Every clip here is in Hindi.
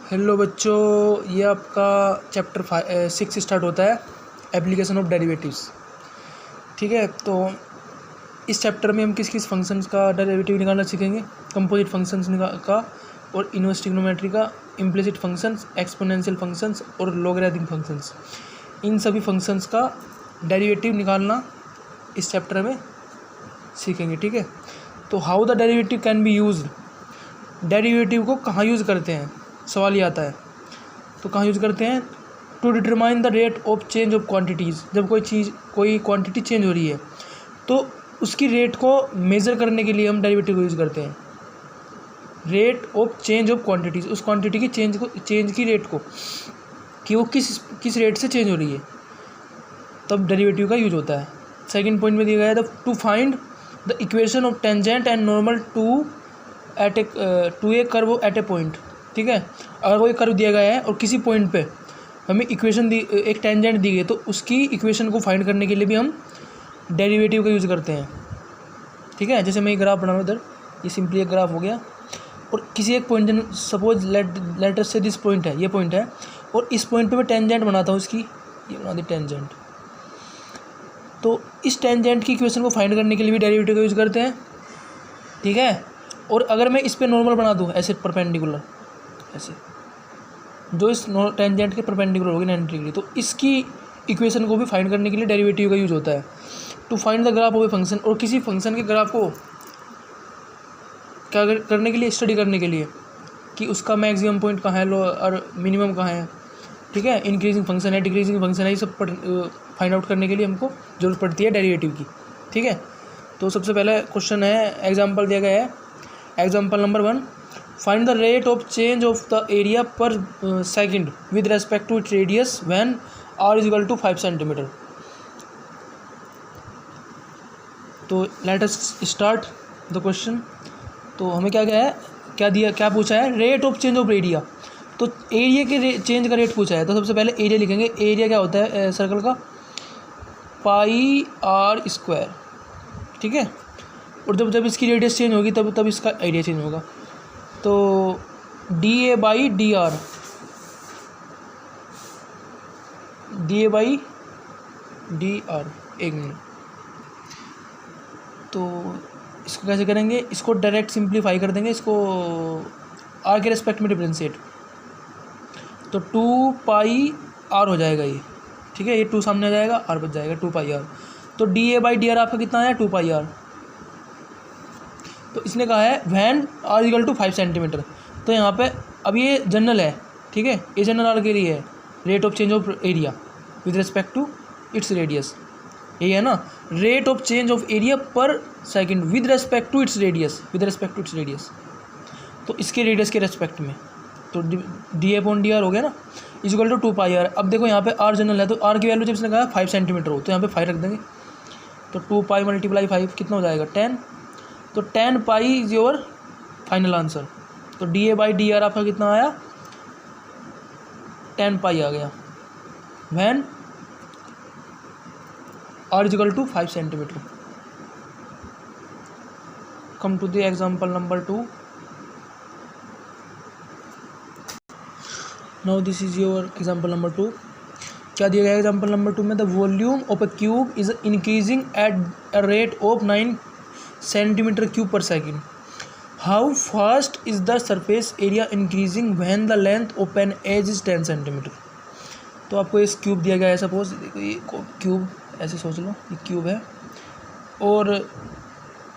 हेलो बच्चों, ये आपका चैप्टर 6 स्टार्ट होता है, एप्लीकेशन ऑफ डेरिवेटिव्स। ठीक है, तो इस चैप्टर में हम किस किस फंक्शंस का डेरिवेटिव निकालना सीखेंगे। कंपोजिट फंक्शंस का और इनवर्स ट्रिग्नोमेट्री का, इम्प्लिसिट फंक्शंस, एक्सपोनेंशियल फंक्शंस और लॉगरिथमिक फंक्शंस, इन सभी फंक्शंस का डेरिवेटिव निकालना इस चैप्टर में सीखेंगे। ठीक है, तो how the derivative can be used, derivative को कहाँ यूज़ करते हैं, सवाल ये आता है। तो कहाँ यूज़ करते हैं, to determine the rate of change of quantities. जब कोई क्वांटिटी चेंज हो रही है तो उसकी रेट को मेज़र करने के लिए हम डेरिवेटिव को यूज़ करते हैं। Rate of change of quantities, उस क्वांटिटी की चेंज की रेट को, कि वो किस रेट से चेंज हो रही है, तब डेरिवेटिव का यूज होता है। सेकंड पॉइंट में दिया गया है to find the equation of tangent and normal to a curve at a point. ठीक है, अगर कोई कर्व दिया गया है और किसी पॉइंट पे हमें इक्वेशन एक टेंजेंट दी गई, तो उसकी इक्वेशन को फाइंड करने के लिए भी हम डेरिवेटिव का यूज़ करते हैं। ठीक है, जैसे मैं एक ग्राफ बना रहा हूँ इधर, ये सिंपली एक ग्राफ हो गया, और किसी एक पॉइंट, सपोज लेटर से दिस पॉइंट है, ये पॉइंट है, और इस पॉइंट पे मैं टेंजेंट बनाता हूँ इसकी, ये बना दी टेंजेंट। तो इस टेंजेंट की इक्वेशन को फाइंड करने के लिए भी डेरिवेटिव का यूज़ करते हैं। ठीक है, और अगर मैं इस पे नॉर्मल बना दूँ ऐसे परपेंडिकुलर, ऐसे जो इस टेंजेंट के परपेंडिकुलर होगी 90 डिग्री, तो इसकी इक्वेशन को भी फाइंड करने के लिए डेरिवेटिव का यूज़ होता है। To find the graph of a function, और किसी फंक्शन के ग्राफ को क्या करने के लिए, स्टडी करने के लिए कि उसका मैक्सिमम पॉइंट कहाँ है और मिनिमम कहाँ है। ठीक है, इंक्रीजिंग फंक्शन है, डिक्रीजिंग फंक्शन है, ये सब फाइंड आउट करने के लिए हमको जरूरत पड़ती है डेरिवेटिव की। ठीक है, तो सबसे पहले क्वेश्चन है, एग्जाम्पल दिया गया है, example number 1, find the rate of change of the area per second with respect to its radius when r is equal to 5 centimetre. तो let us start the question. तो हमें क्या पूछा है, rate of change of area. तो एरिया के चेंज का रेट पूछा है, तो सबसे पहले एरिया लिखेंगे। एरिया क्या होता है सर्कल का, पाई आर स्क्वायर। ठीक है, और जब इसकी रेडियस चेंज होगी तब इसका एरिया चेंज होगा। तो D A by D are, एक मिनट। तो इसको कैसे करेंगे, इसको डायरेक्ट सिंप्लीफाई कर देंगे, इसको आर के रेस्पेक्ट में डिफरेंशिएट, तो 2 पाई आर हो जाएगा ये। ठीक है, ये 2 सामने आ जाएगा, आर बच जाएगा, 2 पाई आर। तो D A by D R आपका कितना आया, 2 पाई आर। तो इसने कहा है when r equal to 5 centimetre. तो यहाँ पे अब ये जनरल है। ठीक है, ये जनरल आर के लिए है, rate of change of area with respect to its radius. यही है ना, rate of change of area per second with respect to its radius, तो इसके रेडियस के रेस्पेक्ट में। तो डी अपॉन डी आर हो गया ना, is equal to 2 pi r. अब देखो यहाँ पे आर जनरल है, तो आर की वैल्यू जब इसने कहा 5 सेंटीमीटर हो, तो यहाँ पे 5 रख देंगे। तो 2 पाई मल्टीप्लाई 5 कितना हो जाएगा, 10। तो 10 pi is your final answer. तो D A by D R आपका कितना आया, 10 पाई आ गया, when R is equal to 5 centimetre. Come to the example number 2। Now this is your example number 2। क्या दिया गया एग्जाम्पल नंबर 2 में, the volume of a cube is increasing at a rate of 9 centimetre cube per second. How fast is the surface area increasing when the length of an edge is 10 centimetre. तो आपको इस क्यूब दिया गया है, सपोज देखो ये क्यूब, ऐसे सोच लो ये क्यूब है, और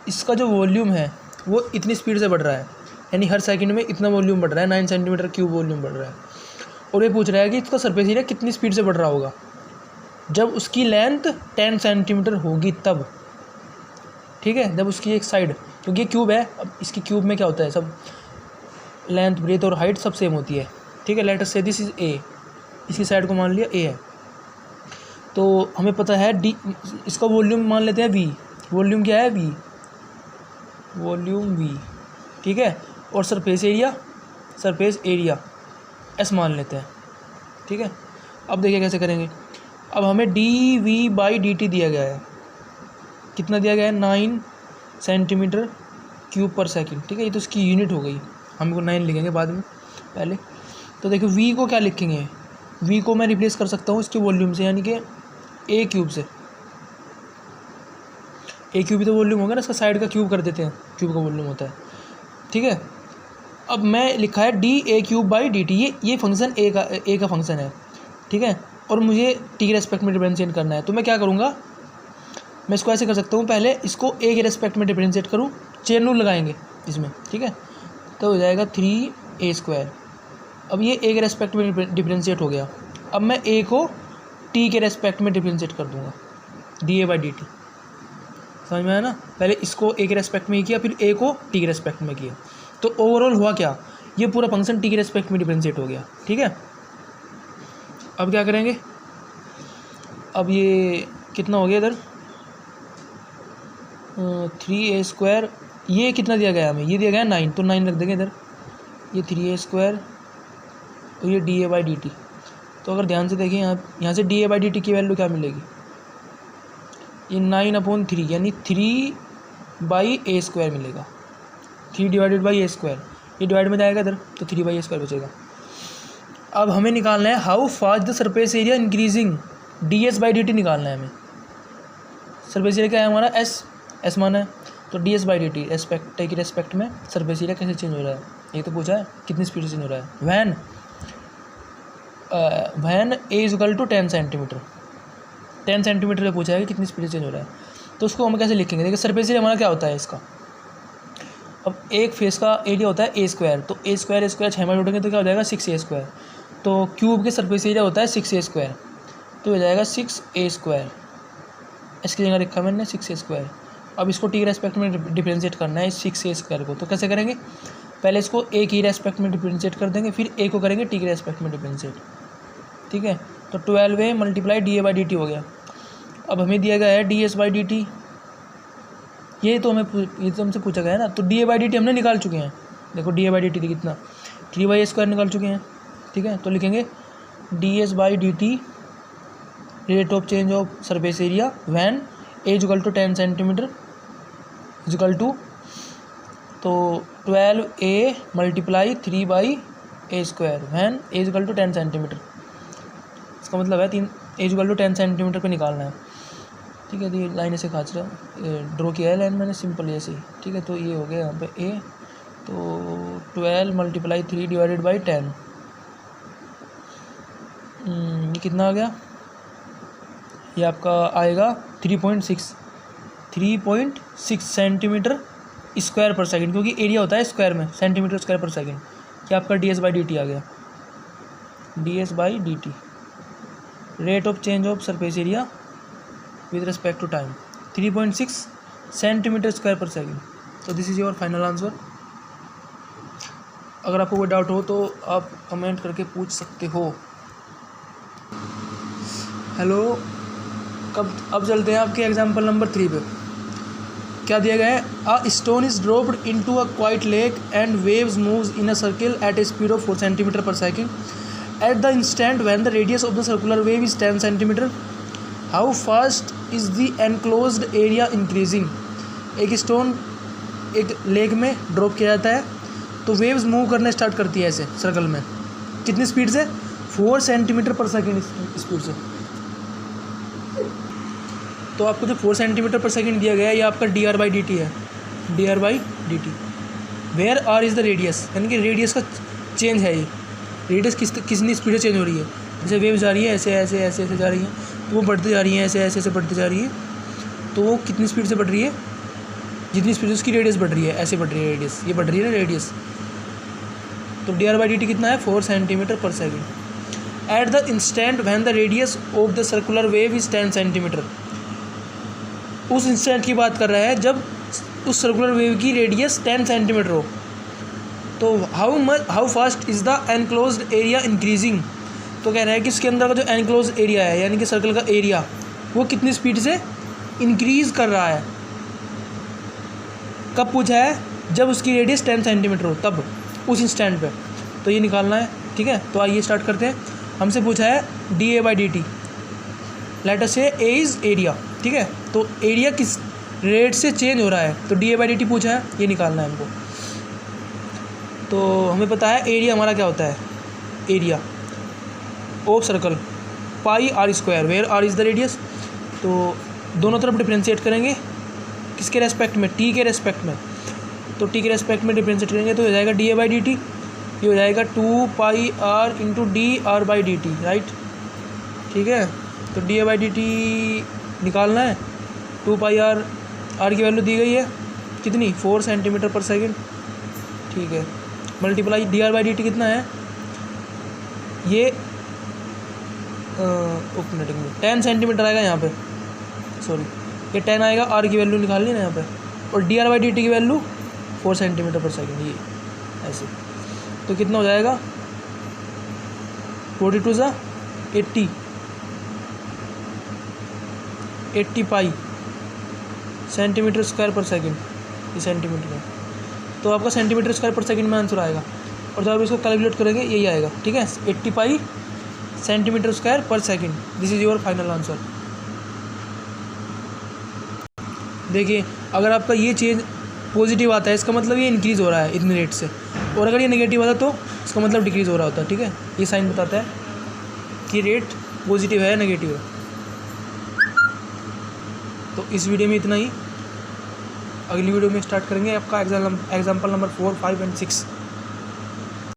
इसका जो वॉल्यूम है वो इतनी स्पीड से बढ़ रहा है, यानी हर सेकंड में इतना वॉल्यूम बढ़ रहा है, 9 सेंटीमीटर क्यूब वॉल्यूम बढ़ रहा है। और ये पूछ रहा है कि इसका सरफेस एरिया कितनी स्पीड से बढ़ रहा होगा, जब उसकी लेंथ 10 सेंटीमीटर होगी तब। ठीक है, जब उसकी एक साइड, क्योंकि ये क्यूब है, अब इसकी क्यूब में क्या होता है, सब लेंथ, ब्रेथ और हाइट सब सेम होती है। ठीक है, लेट अस से दिस इज ए, इसकी साइड को मान लिया ए है, तो हमें पता है डी, इसका वॉल्यूम मान लेते हैं वी। वॉल्यूम क्या है, वी, वॉल्यूम वी। ठीक है, और सरफेस एरिया एस मान लेते हैं। ठीक है, अब देखिए कैसे करेंगे। अब हमें d v by D t दिया गया है, कितना दिया गया है, 9 सेंटीमीटर क्यूब पर सेकंड। ठीक है, ये तो इसकी यूनिट हो गई, हम को 9 लिखेंगे बाद में, पहले तो देखो v को क्या लिखेंगे, v को मैं रिप्लेस कर सकता हूँ इसके वॉल्यूम से, यानी कि a क्यूब से। a क्यूब भी तो वॉल्यूम होगा ना, इसका साइड का क्यूब कर देते हैं, क्यूब का वॉल्यूम होता है, ठीक है। अब मैं लिखा है D A cube by D T, ये फंक्शन ए का फंक्शन है, ठीक है। और मुझे टी के रेस्पेक्ट में डिफरेंशिएट करना है, तो मैं क्या करूँगा, मैं इसको ऐसे कर सकता हूँ, पहले इसको ए के रेस्पेक्ट में डिफरेंशिएट करूँ, चेन रूल लगाएंगे इसमें, ठीक है। तो हो जाएगा 3a²। अब ये ए के रेस्पेक्ट में डिफरेंशिएट हो गया। अब मैं ए को टी के रेस्पेक्ट में डिफरेंशिएट कर दूँगा, D A by D T. समझ में आया ना, पहले इसको ए के रेस्पेक्ट में ही किया, फिर ए को टी के रेस्पेक्ट में किया, तो ओवरऑल हुआ क्या, ये पूरा फंक्शन टी के रेस्पेक्ट में डिफरेंशिएट हो गया, ठीक है। अब क्या करेंगे, अब ये कितना हो गया इधर 3a², ये कितना दिया गया हमें, ये दिया गया 9, तो 9 रख देंगे इधर, ये 3a² और ये D A by D T. तो अगर ध्यान से देखें यहाँ से D A by D T की वैल्यू क्या मिलेगी, ये 9/3 यानी 3/a² मिलेगा, 3 डिवाइडेड बाई a², ये डिवाइड में जाएगा इधर, तो 3/a² बचेगा। अब हमें निकालना है how fast the surface area increasing, D S by D T निकालना है हमें। सरफेस एरिया क्या है हमारा, एस माना है, तो D S by D T respect की रेस्पेक्ट में सरफेस एरिया कैसे चेंज हो रहा है, ये तो पूछा है कितनी स्पीड से चेंज हो रहा है। When a equal to 10 centimetre, 10 centimetre पे पूछा है कि कितनी स्पीड से चेंज हो रहा है, तो उसको हम कैसे लिखेंगे। देखिए सरफेस एरिया हमारा क्या होता है इसका, अब एक फेस का एरिया होता है a², तो a² 6 में जोड़ेंगे तो क्या हो जाएगा 6a², तो क्यूब के सरफेस एरिया होता है 6a², तो हो जाएगा 6a², इसकी जगह रखा मैंने 6a²। अब इसको टी के रेस्पेक्ट में डिफरेंशिएट करना है 6a² को, तो कैसे करेंगे, पहले इसको ए की रेस्पेक्ट में डिफरेंशिएट कर देंगे, फिर ए को करेंगे टी के रेस्पेक्ट में डिफरेंशिएट, ठीक है। तो 12a multiply d A by D t हो गया। अब हमें दिया गया है d S by D T, ये तो हमसे पूछा गया है ना, तो D A by D t हमने निकाल चुके हैं। देखो d A by D T कितना 3/a² निकाल चुके हैं, ठीक है। तो लिखेंगे d S by D T rate of change of surface area when a equal to 10 centimetre equal to, तो 12a multiply 3/a² when a equal to 10 centimetre. इसका मतलब है 3 ए इक्वल टू 10 सेंटीमीटर पे निकालना है, ठीक है। तो ये लाइन ऐसे खींच रहा ड्रॉ किया है लाइन मैंने सिंपल ऐसे ही, ठीक है। तो ये हो गया यहाँ पे ए, तो 12 मल्टीप्लाई 3 डिवाइडेड बाई 10, ये कितना आ गया, ये आपका आएगा 3.6 सेंटीमीटर स्क्वायर पर सेकंड, क्योंकि एरिया होता है स्क्वायर में, सेंटीमीटर स्क्वायर पर सेकंड। क्या आपका D S by D T आ गया, D S by D T rate of change of surface area with respect to time 3.6 centimetre square per second. तो this is your final answer. अगर आपको कोई डाउट हो तो आप कमेंट करके पूछ सकते हो। हेलो, अब चलते हैं आपके एग्जाम्पल नंबर 3 पे। क्या दिया गया है, a stone is dropped into a quiet lake and waves moves in a circle at a speed of 4 centimetre per second at the instant when the radius of the circular wave is 10 centimetre. How fast is the enclosed area increasing. एक स्टोन एक लेक में ड्रॉप किया जाता है, तो वेव्स मूव करने स्टार्ट करती है ऐसे सर्कल में, कितनी स्पीड से, 4 सेंटीमीटर पर सेकंड स्पीड से। तो आपको जो 4 सेंटीमीटर पर सेकंड दिया गया है, ये आपका D R by D T है, D R by D T. Where are is the radius, यानी कि रेडियस का चेंज है, ये रेडियस कितनी स्पीड से चेंज हो रही है। जैसे वेव जा रही है ऐसे ऐसे ऐसे ऐसे जा रही है, तो वो बढ़ती जा रही है ऐसे ऐसे ऐसे बढ़ती जा रही है, तो वो कितनी स्पीड से बढ़ रही है, जितनी स्पीड से उसकी रेडियस बढ़ रही है, ऐसे बढ़ रही है रेडियस, ये बढ़ रही है ना रेडियस। तो D R by D T कितना है, 4 centimetre per second at the instant when the radius of the circular wave is 10 centimetre. उस इंस्टेंट की बात कर रहा है जब उस सर्कुलर वेव की रेडियस 10 सेंटीमीटर हो। तो how fast is the enclosed area increasing. तो कह रहा है कि इसके अंदर का जो एनक्लोज एरिया है, यानी कि सर्कल का एरिया, वो कितनी स्पीड से इंक्रीज़ कर रहा है। कब पूछा है, जब उसकी रेडियस 10 सेंटीमीटर हो, तब उस इंस्टेंट पे। तो ये निकालना है, ठीक है। तो आइए स्टार्ट करते हैं। हमसे पूछा है D A by D T, let us से ए इज़ एरिया, ठीक है। तो एरिया किस रेट से चेंज हो रहा है, तो D A by D T पूछा है, ये निकालना है हमको। तो हमें पता है एरिया हमारा क्या होता है, area of circle pi r square where are is the radius. तो दोनों तरफ डिफ्रेंशिएट करेंगे किसके रेस्पेक्ट में, टी के रेस्पेक्ट में। तो टी के रेस्पेक्ट में डिफ्रेंशिएट करेंगे तो हो जाएगा D A by D T, ये हो जाएगा 2 pi R into D R by D T, right. ठीक है, तो D A by D T निकालना है। 2 पाई आर, आर की वैल्यू दी गई है कितनी, 4 सेंटीमीटर पर सेकेंड। ठीक है, multiply D R by D T कितना है, ये एक मिनट 10 सेंटीमीटर आएगा यहाँ पे, सॉरी ये 10 आएगा, आर की वैल्यू निकालनी ना यहाँ पे, और D R by D T की वैल्यू 4 सेंटीमीटर पर सेकेंड, ये ऐसे। तो कितना हो जाएगा 42 ज़ा 80 पाई सेंटीमीटर स्क्वायर पर सेकेंड, ये सेंटीमीटर है। तो आपका सेंटीमीटर स्क्वायर पर सेकेंड में आंसर आएगा, और जब आप इसको कैलकुलेट करेंगे यही आएगा। ठीक है, 80 पाई सेंटीमीटर स्क्वायर पर second, this is your final answer. देखिए, अगर आपका ये चेंज पॉजिटिव आता है इसका मतलब ये इंक्रीज़ हो रहा है इतनी रेट से, और अगर ये नेगेटिव आता तो इसका मतलब डिक्रीज़ हो रहा होता है। ठीक है, ये साइन बताता है कि रेट पॉजिटिव है या नेगेटिव है। तो इस वीडियो में इतना ही, अगली वीडियो में स्टार्ट करेंगे आपका एग्जाम्पल नंबर 4, 5 एंड 6।